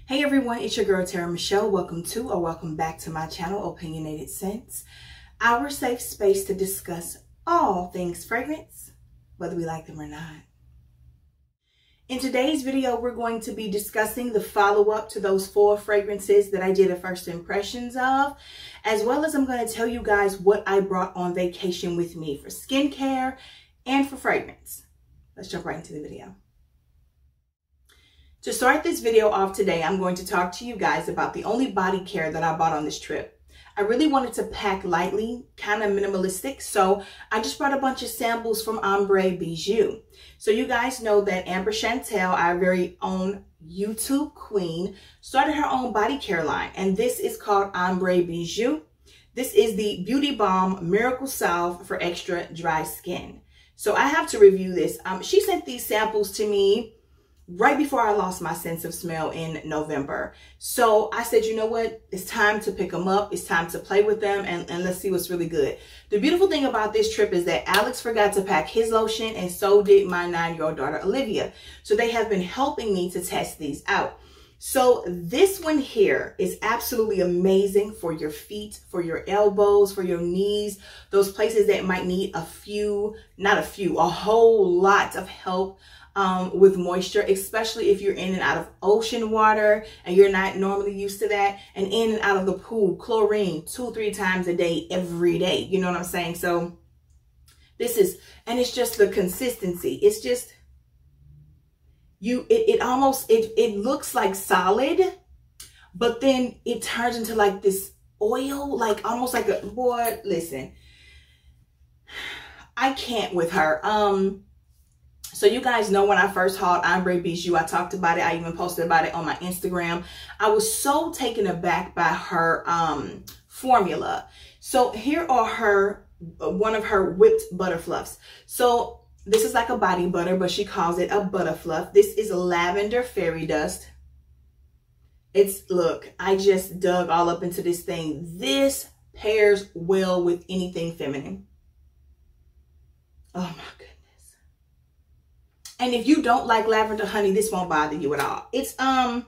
Hey everyone, it's your girl Tara Michelle. Welcome to or welcome back to my channel, Opinionated Scents, our safe space to discuss all things fragrance, whether we like them or not. In today's video, we're going to be discussing the follow-up to those 4 fragrances that I did a first impressions of, as well as I'm going to tell you guys what I brought on vacation with me for skincare and for fragrance. Let's jump right into the video. To start this video off today, I'm going to talk to you guys about the only body care that I bought on this trip. I really wanted to pack lightly, kind of minimalistic, so I just brought a bunch of samples from Ambre Bijou. So you guys know that Amber Chantel, our very own YouTube queen, started her own body care line, and this is called Ambre Bijou. This is the Beauty Balm Miracle Salve for extra dry skin. So I have to review this. She sent these samples to me right before I lost my sense of smell in November. So I said, you know what? It's time to pick them up. It's time to play with them and let's see what's really good. The beautiful thing about this trip is that Alex forgot to pack his lotion and so did my 9-year-old daughter, Olivia. So they have been helping me to test these out. So this one here is absolutely amazing for your feet, for your elbows, for your knees, those places that might need a whole lot of help with moisture, especially if you're in and out of ocean water and you're not normally used to that, and in and out of the pool, chlorine 2-3 times a day, every day. You know what I'm saying? So this is, and it's just the consistency. It's just, it looks like solid, but then it turns into like this oil, like almost like a, boy, listen, I can't with her. So you guys know when I first hauled Ambre Bijou, I talked about it. I even posted about it on my Instagram. I was so taken aback by her formula. So here are one of her whipped butter fluffs. So this is like a body butter, but she calls it a butter fluff. This is lavender fairy dust. Look, I just dug all up into this thing. This pairs well with anything feminine. Oh my goodness. And if you don't like lavender, honey, this won't bother you at all. It's, I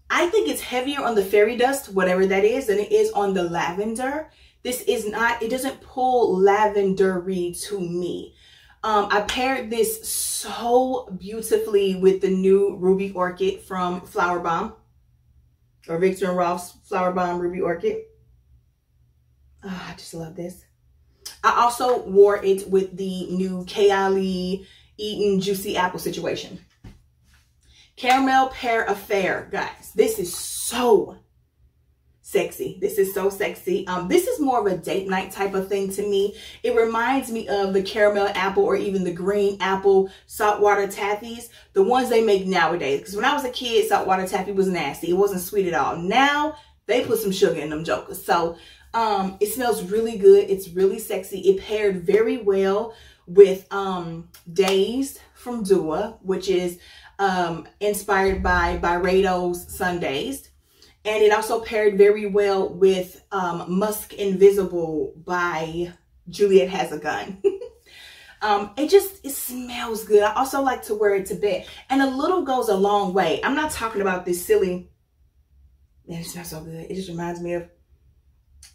think it's heavier on the fairy dust, whatever that is, than it is on the lavender. This is not, it doesn't pull lavendery to me. I paired this so beautifully with the new Ruby Orchid from Flower Bomb, or Victor and Rolf's Flower Bomb Ruby Orchid. Oh, I just love this. I also wore it with the new Kayali Eaten Juicy Apple situation. Caramel Pear Affair, guys. This is so sexy. This is so sexy. This is more of a date night type of thing to me. It reminds me of the caramel apple or even the green apple saltwater taffies, the ones they make nowadays. Because when I was a kid, saltwater taffy was nasty. It wasn't sweet at all. Now they put some sugar in them jokers. So it smells really good. It's really sexy. It paired very well with Dazed from Dua, which is inspired by Byredo's Sun-Dazed. And it also paired very well with Musk Invisible by Juliet Has a Gun. It smells good. I also like to wear it to bed. And a little goes a long way. I'm not talking about this silly, man, it smells so good. It just reminds me of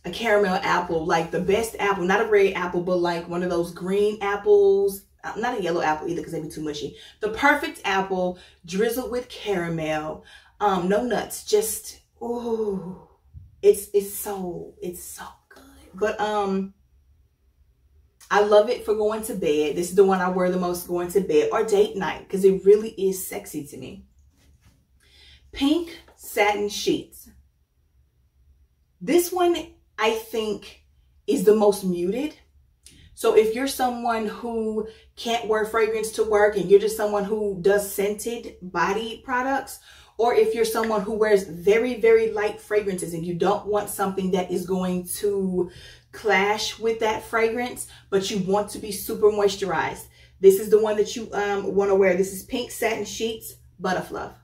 a caramel apple, like the best apple, not a red apple, but like one of those green apples, not a yellow apple either because they'd be too mushy. The perfect apple drizzled with caramel, no nuts, just, ooh, it's so good. But I love it for going to bed. This is the one I wear the most going to bed or date night because it really is sexy to me. Pink Satin Sheets. This one, I think, is the most muted. So if you're someone who can't wear fragrance to work and you're just someone who does scented body products, or if you're someone who wears very, very light fragrances and you don't want something that is going to clash with that fragrance, but you want to be super moisturized, this is the one that you want to wear. This is Pink Satin Sheets Butter Fluff.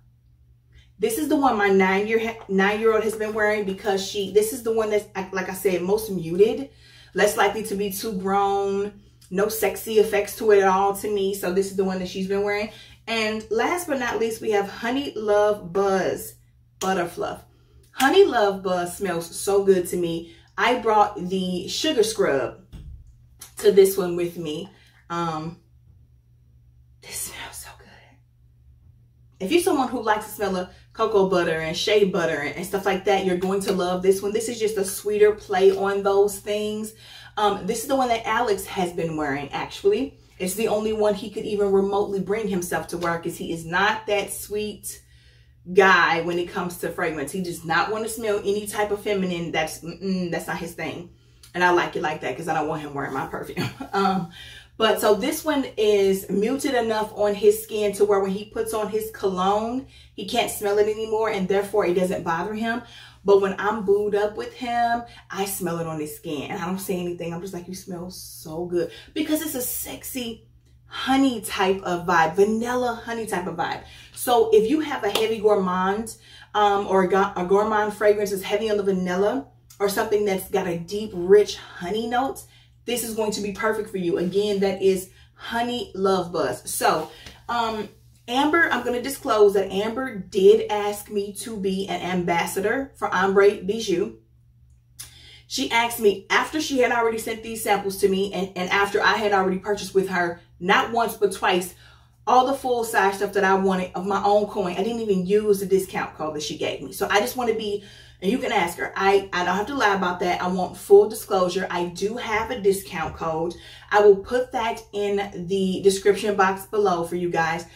This is the one my 9-year-old has been wearing because this is the one that's, like I said, most muted, less likely to be too grown, no sexy effects to it at all to me. So this is the one that she's been wearing. And last but not least, we have Honey Love Buzz Butter Fluff. Honey Love Buzz smells so good to me. I brought the sugar scrub to this one with me. This smells so good. If you're someone who likes the smell of cocoa butter and shea butter and stuff like that, you're going to love this one. This is just a sweeter play on those things. This is the one that Alex has been wearing, actually. It's the only one he could even remotely bring himself to wear, because he is not that sweet guy when it comes to fragrance. He does not want to smell any type of feminine. That's not his thing. And I like it like that because I don't want him wearing my perfume. But so this one is muted enough on his skin to where when he puts on his cologne, he can't smell it anymore, and therefore it doesn't bother him. But when I'm booed up with him, I smell it on his skin and I don't say anything. I'm just like, you smell so good, because it's a sexy honey type of vibe, vanilla honey type of vibe. So if you have a heavy gourmand or a gourmand fragrance that's heavy on the vanilla, or something that's got a deep, rich honey note, this is going to be perfect for you. Again, that is Honey Love Buzz. So, Amber, I'm going to disclose that Amber did ask me to be an ambassador for Ambre Bijou. She asked me after she had already sent these samples to me, and after I had already purchased with her, not once but twice, all the full size stuff that I wanted of my own coin. I didn't even use the discount code that she gave me. So I just want to be, and you can ask her, I don't have to lie about that. I want full disclosure. I do have a discount code. I will put that in the description box below for you guys.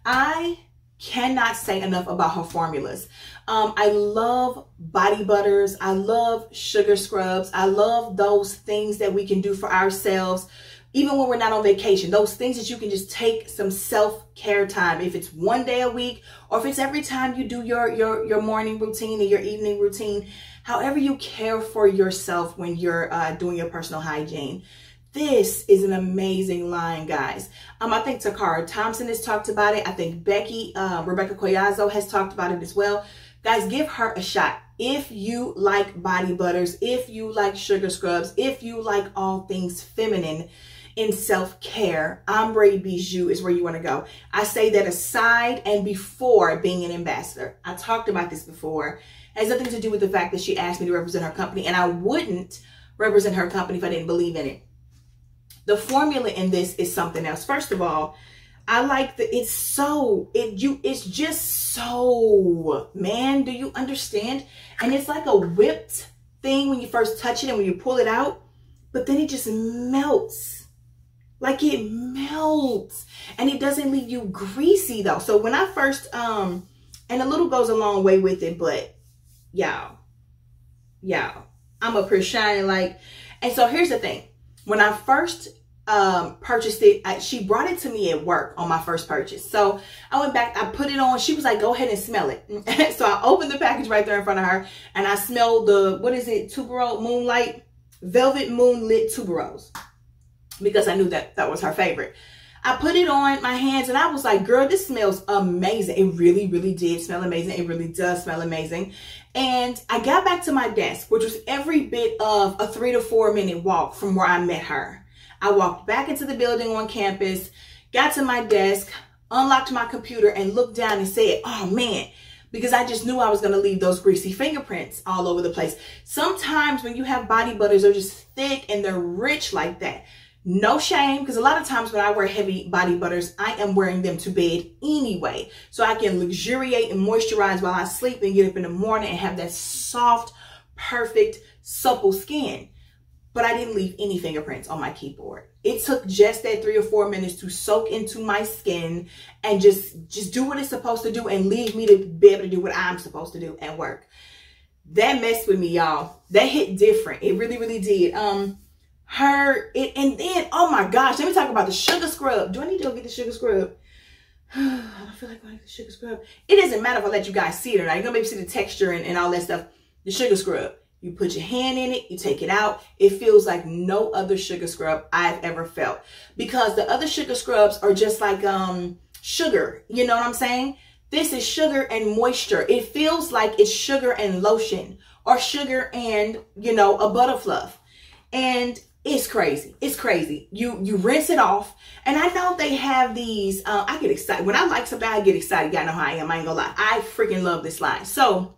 I cannot say enough about her formulas. I love body butters. I love sugar scrubs. I love those things that we can do for ourselves, even when we're not on vacation. Those things that you can just take some self-care time. If it's one day a week, or if it's every time you do your morning routine or your evening routine, however you care for yourself when you're doing your personal hygiene. This is an amazing line, guys. I think Takara Thompson has talked about it. I think Rebecca Collazo has talked about it as well. Guys, give her a shot. If you like body butters, if you like sugar scrubs, if you like all things feminine in self-care, Ambre Bijou is where you want to go. I say that aside and before being an ambassador. I talked about this before. It has nothing to do with the fact that she asked me to represent her company, and I wouldn't represent her company if I didn't believe in it. The formula in this is something else. First of all, I like that it's just so, man, do you understand? And it's like a whipped thing when you first touch it and when you pull it out, but then it just melts. Like it melts, and it doesn't leave you greasy though. So when I first, and a little goes a long way with it, but y'all, I'm up here shining like, and so here's the thing. When I first purchased it, she brought it to me at work on my first purchase. So I went back, I put it on. She was like, go ahead and smell it. So I opened the package right there in front of her, and I smelled the, what is it, Tuberose Moonlight, Velvet Moonlit Tuberose, because I knew that that was her favorite. I put it on my hands and I was like, girl, this smells amazing. It really, really did smell amazing. It really does smell amazing. And I got back to my desk, which was every bit of a 3 to 4 minute walk from where I met her. I walked back into the building on campus, got to my desk, unlocked my computer, and looked down and said, oh man, because I just knew I was going to leave those greasy fingerprints all over the place. Sometimes when you have body butters, they're just thick and they're rich like that. No shame, because a lot of times when I wear heavy body butters, I am wearing them to bed anyway. So I can luxuriate and moisturize while I sleep and get up in the morning and have that soft, perfect, supple skin. But I didn't leave any fingerprints on my keyboard. It took just that 3 or 4 minutes to soak into my skin and just do what it's supposed to do and leave me to be able to do what I'm supposed to do at work. That messed with me, y'all. That hit different. It really, really did. And then, oh my gosh, let me talk about the sugar scrub. Do I need to go get the sugar scrub? I don't feel like going to get the sugar scrub. It doesn't matter if I let you guys see it or not. You're going to be able to see the texture and all that stuff. The sugar scrub. You put your hand in it, you take it out. It feels like no other sugar scrub I've ever felt. Because the other sugar scrubs are just like sugar. You know what I'm saying? This is sugar and moisture. It feels like it's sugar and lotion, or sugar and, you know, a butter fluff. And It's crazy. It's crazy. You rinse it off. And I know they have these, I get excited. When I like something, I get excited. Y'all know how I am. I ain't gonna lie. I freaking love this line. So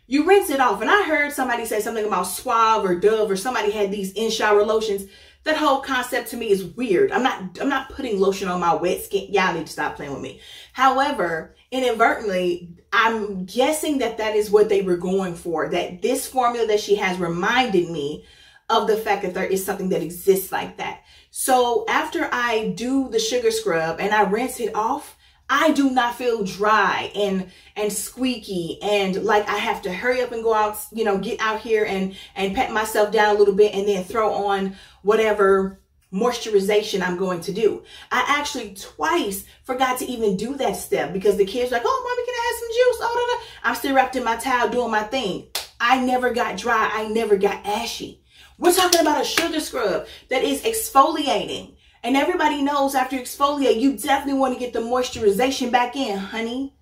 you rinse it off. And I heard somebody say something about Suave or Dove, or somebody had these in-shower lotions. That whole concept to me is weird. I'm not putting lotion on my wet skin. Y'all need to stop playing with me. However, inadvertently, I'm guessing that that is what they were going for. That this formula that she has reminded me of the fact that there is something that exists like that. So after I do the sugar scrub and I rinse it off, I do not feel dry and squeaky and like I have to hurry up and go out, you know, get out here and pat myself down a little bit and then throw on whatever moisturization I'm going to do. I actually twice forgot to even do that step because the kids were like, oh, mommy, can I have some juice? Oh, I'm still wrapped in my towel doing my thing. I never got dry. I never got ashy. We're talking about a sugar scrub that is exfoliating. And everybody knows after you exfoliate, you definitely want to get the moisturization back in, honey.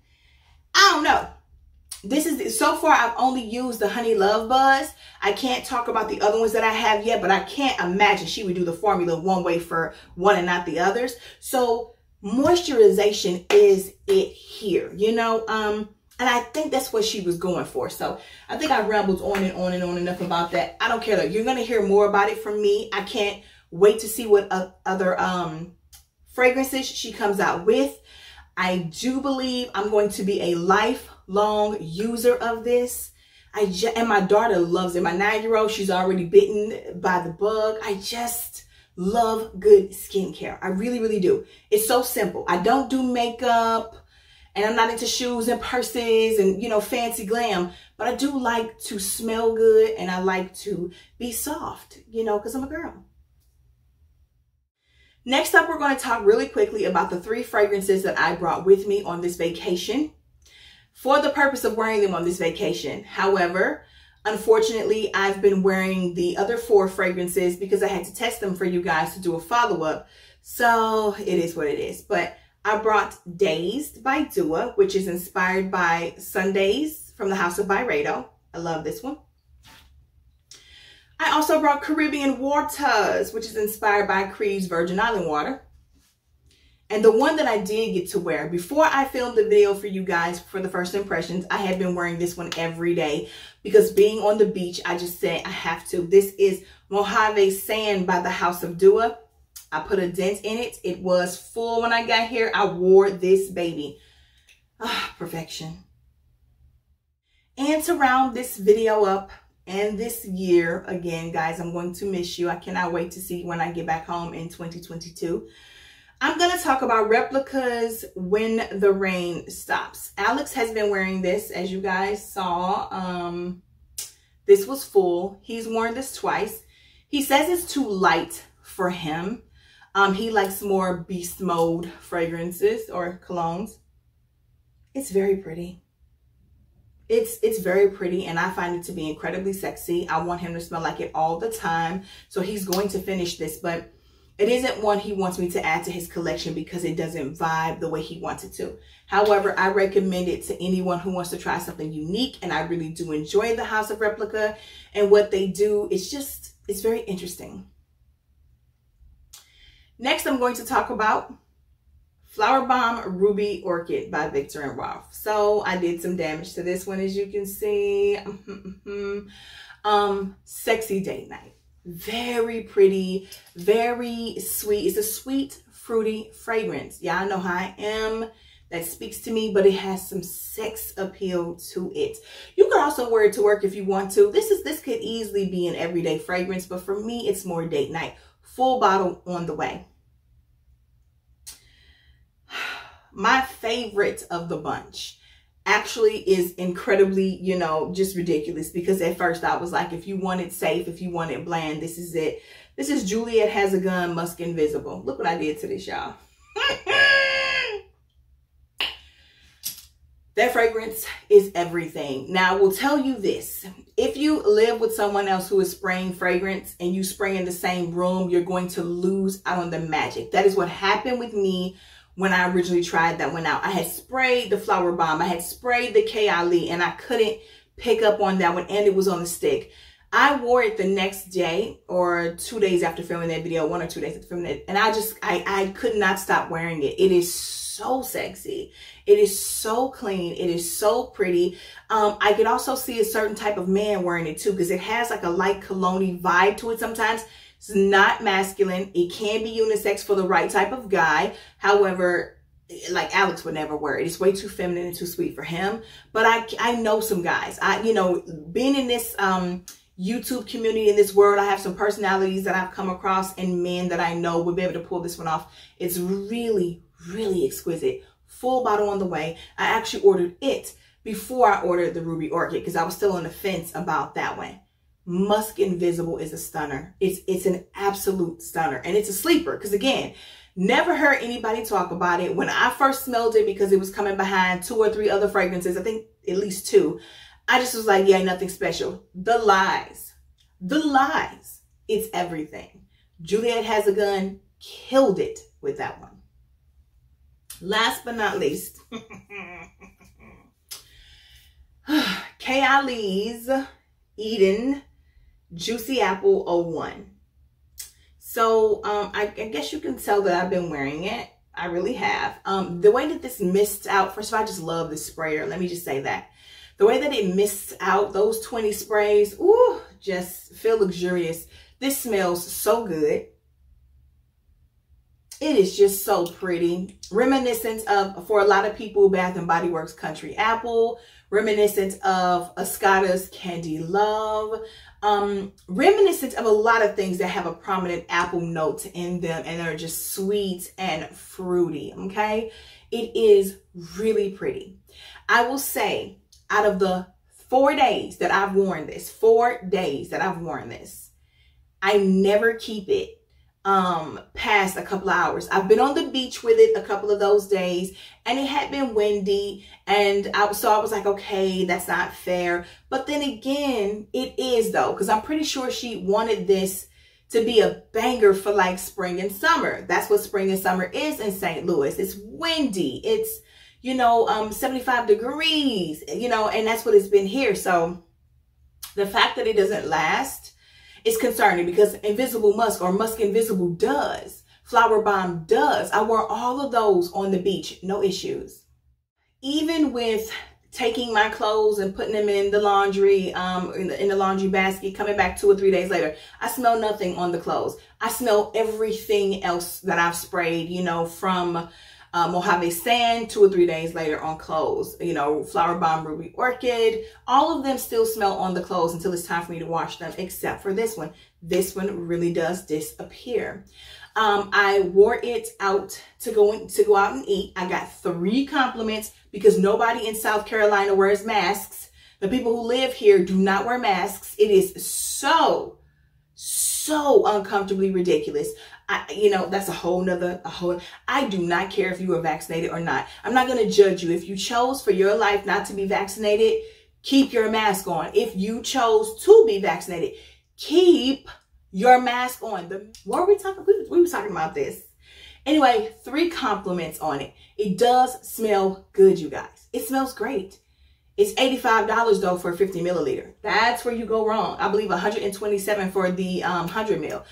I don't know. This is, so far I've only used the Honey Love Buzz. I can't talk about the other ones that I have yet, but I can't imagine she would do the formula one way for one and not the others. So moisturization is it here, you know? And I think that's what she was going for. So I think I rambled on and on and on enough about that. I don't care though. You're going to hear more about it from me. I can't wait to see what other fragrances she comes out with. I do believe I'm going to be a lifelong user of this. And my daughter loves it. My 9-year-old, she's already bitten by the bug. I just love good skincare. I really, really do. It's so simple. I don't do makeup and I'm not into shoes and purses and, you know, fancy glam, but I do like to smell good and I like to be soft, you know, because I'm a girl. Next up, we're going to talk really quickly about the 3 fragrances that I brought with me on this vacation for the purpose of wearing them on this vacation. However, unfortunately, I've been wearing the other 4 fragrances because I had to test them for you guys to do a follow-up. So it is what it is. But I brought Dazed by Dua, which is inspired by Sundays from the House of Byredo. I love this one. I also brought Caribbean Waters, which is inspired by Creed's Virgin Island water. And the one that I did get to wear, before I filmed the video for you guys for the first impressions, I had been wearing this one every day because being on the beach, I just said I have to. This is Mojave Sand by the House of Dua. I put a dent in it. It was full when I got here. I wore this baby. Ah, perfection. And to round this video up, and this year, again, guys, I'm going to miss you. I cannot wait to see when I get back home in 2022. I'm going to talk about replicas when the rain stops. Alex has been wearing this, as you guys saw. This was full. He's worn this twice. He says it's too light for him. He likes more beast mode fragrances or colognes. It's very pretty. It's very pretty and I find it to be incredibly sexy. I want him to smell like it all the time. So he's going to finish this, but it isn't one he wants me to add to his collection because it doesn't vibe the way he wants it to. However, I recommend it to anyone who wants to try something unique, and I really do enjoy the House of Replica and what they do. It's very interesting. Next, I'm going to talk about Flower Bomb Ruby Orchid by Viktor and Rolf. So I did some damage to this one, as you can see. Sexy date night. Very pretty, very sweet. It's a sweet, fruity fragrance. Y'all know how I am. That speaks to me, but it has some sex appeal to it. You could also wear it to work if you want to. This could easily be an everyday fragrance, but for me, it's more date night. Full bottle on the way. My favorite of the bunch actually is incredibly, you know, just ridiculous, because at first I was like, if you want it safe, if you want it bland, this is it. This is Juliet Has a Gun Musk Invisible. Look what I did to this, y'all. That fragrance is everything. Now, I will tell you this. If you live with someone else who is spraying fragrance and you spray in the same room, you're going to lose out on the magic. That is what happened with me when I originally tried that one out. I had sprayed the Flower Bomb. I had sprayed the K.I.L.E. and I couldn't pick up on that one, and it was on the stick. I wore it the next day or 2 days after filming that video, 1 or 2 days after filming it. And I could not stop wearing it. It is so sexy. It is so clean. It is so pretty. I could also see a certain type of man wearing it too, because it has like a light cologne vibe to it sometimes. It's not masculine. It can be unisex for the right type of guy. However, like Alex would never wear it. It's way too feminine and too sweet for him. But I know some guys. You know, being in this YouTube community, in this world, I have some personalities that I've come across and men that I know would be able to pull this one off. It's really, really exquisite. Full bottle on the way. I actually ordered it before I ordered the Ruby Orchid because I was still on the fence about that one. Musk Invisible is a stunner. It's an absolute stunner. And it's a sleeper because, again, never heard anybody talk about it. When I first smelled it, because it was coming behind 2 or 3 other fragrances, I think at least 2, I just was like, yeah, nothing special. The lies. It's everything. Juliet Has a Gun killed it with that one. Last but not least, Kayali's Eden Juicy Apple 01. So I guess you can tell that I've been wearing it. I really have. The way that this mists out, first of all, I just love this sprayer. Let me just say that. The way that it mists out those 20 sprays, ooh, just feel luxurious. This smells so good. It is just so pretty. Reminiscent of, for a lot of people, Bath & Body Works Country Apple. Reminiscent of Escada's Candy Love. Reminiscent of a lot of things that have a prominent apple note in them and are just sweet and fruity, okay? It is really pretty. I will say, out of the 4 days that I've worn this, I never keep it past a couple of hours. I've been on the beach with it a couple of those days and it had been windy, and so I was like, okay, that's not fair. But then again, it is though, because I'm pretty sure she wanted this to be a banger for like spring and summer. That's what spring and summer is in St. Louis. It's windy. It's, you know, 75 degrees, you know, and that's what it's been here. So the fact that it doesn't last is concerning, because Invisible Musk or Musk Invisible does. Flower Bomb does. I wore all of those on the beach. No issues. Even with taking my clothes and putting them in the laundry, in the laundry basket, coming back 2 or 3 days later, I smell nothing on the clothes. I smell everything else that I've sprayed, you know, from Mojave Sand 2 or 3 days later on clothes, you know, Flower Bomb, Ruby Orchid, all of them still smell on the clothes until it's time for me to wash them, except for this one. This one really does disappear. I wore it out to go out and eat. I got 3 compliments because nobody in South Carolina wears masks. The people who live here do not wear masks. It is so uncomfortably ridiculous. You know, that's a whole, I do not care if you are vaccinated or not. I'm not going to judge you. If you chose for your life not to be vaccinated, keep your mask on. If you chose to be vaccinated, keep your mask on. What were we talking? We were talking about this. Anyway, 3 compliments on it. It does smell good, you guys. It smells great. It's $85 though for a 50 milliliter. That's where you go wrong. I believe $127 for the 100 mil.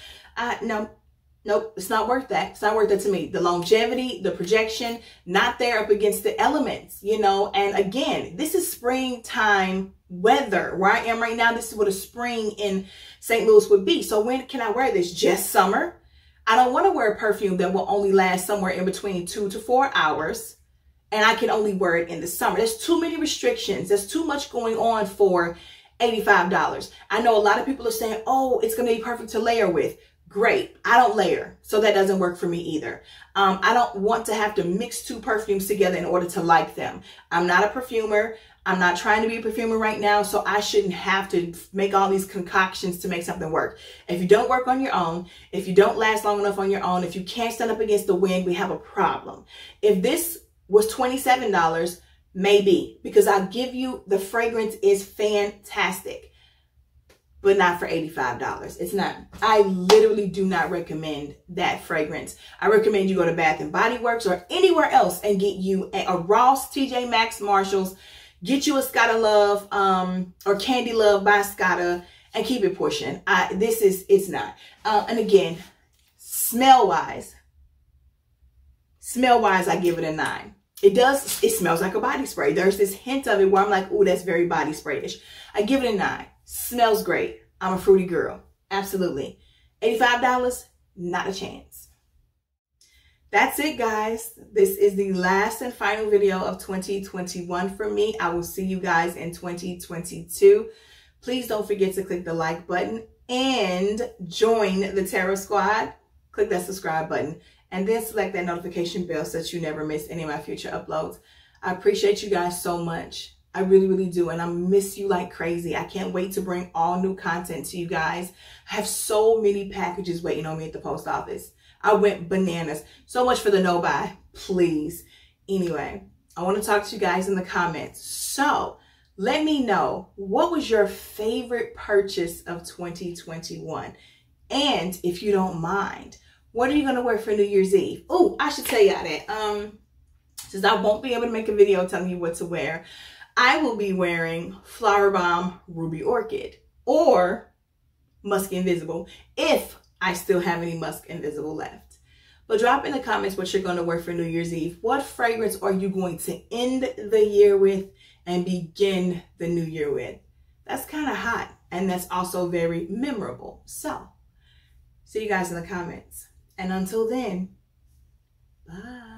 Nope, it's not worth that. It's not worth that to me. The longevity, the projection, not there up against the elements, you know. And again, this is springtime weather. Where I am right now, this is what a spring in St. Louis would be. So when can I wear this? Just summer? I don't want to wear a perfume that will only last somewhere in between 2 to 4 hours. And I can only wear it in the summer. There's too many restrictions. There's too much going on for $85. I know a lot of people are saying, oh, it's going to be perfect to layer with. Great. I don't layer, so that doesn't work for me either. I don't want to have to mix 2 perfumes together in order to like them. I'm not a perfumer. I'm not trying to be a perfumer right now, so I shouldn't have to make all these concoctions to make something work. If you don't work on your own, if you don't last long enough on your own, if you can't stand up against the wind, we have a problem. If this was $27, maybe, because I'll give you, the fragrance is fantastic. But not for $85. It's not. I literally do not recommend that fragrance. I recommend you go to Bath & Body Works or anywhere else and get you a Ross, TJ Maxx, Marshalls. Get you a Escada Love or Candy Love by Escada and keep it pushing. It's not. And again, smell-wise, I give it a 9. It smells like a body spray. There's this hint of it where I'm like, ooh, that's very body spray-ish. I give it a 9. Smells great. I'm a fruity girl. Absolutely. $85, not a chance. That's it, guys. This is the last and final video of 2021 for me. I will see you guys in 2022. Please don't forget to click the like button and join the Terror Squad. Click that subscribe button and then select that notification bell so that you never miss any of my future uploads. I appreciate you guys so much. I really, really do. And I miss you like crazy. I can't wait to bring all new content to you guys. I have so many packages waiting on me at the post office. I went bananas. So much for the no buy, please. Anyway, I want to talk to you guys in the comments. So let me know, what was your favorite purchase of 2021? And if you don't mind, what are you going to wear for New Year's Eve? Oh, I should tell y'all that. Since I won't be able to make a video telling you what to wear, I will be wearing Flower Bomb Ruby Orchid or Musk Invisible if I still have any Musk Invisible left. But drop in the comments what you're going to wear for New Year's Eve. What fragrance are you going to end the year with and begin the new year with? That's kind of hot, and that's also very memorable. So, see you guys in the comments. And until then, bye.